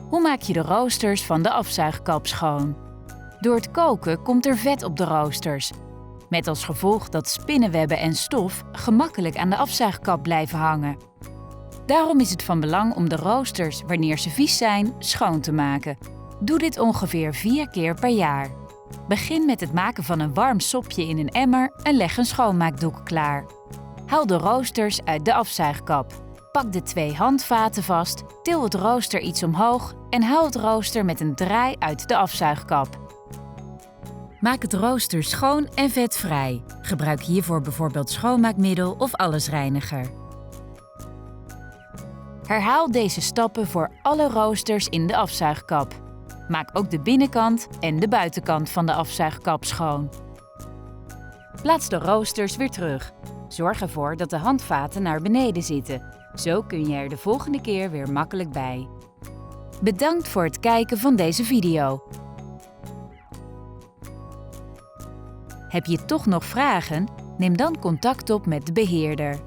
Hoe maak je de roosters van de afzuigkap schoon? Door het koken komt er vet op de roosters. Met als gevolg dat spinnenwebben en stof gemakkelijk aan de afzuigkap blijven hangen. Daarom is het van belang om de roosters, wanneer ze vies zijn, schoon te maken. Doe dit ongeveer 4 keer per jaar. Begin met het maken van een warm sopje in een emmer en leg een schoonmaakdoek klaar. Haal de roosters uit de afzuigkap. Pak de 2 handvaten vast, til het rooster iets omhoog en haal het rooster met een draai uit de afzuigkap. Maak het rooster schoon en vetvrij. Gebruik hiervoor bijvoorbeeld schoonmaakmiddel of allesreiniger. Herhaal deze stappen voor alle roosters in de afzuigkap. Maak ook de binnenkant en de buitenkant van de afzuigkap schoon. Plaats de roosters weer terug. Zorg ervoor dat de handvaten naar beneden zitten. Zo kun je er de volgende keer weer makkelijk bij. Bedankt voor het kijken van deze video. Heb je toch nog vragen? Neem dan contact op met de beheerder.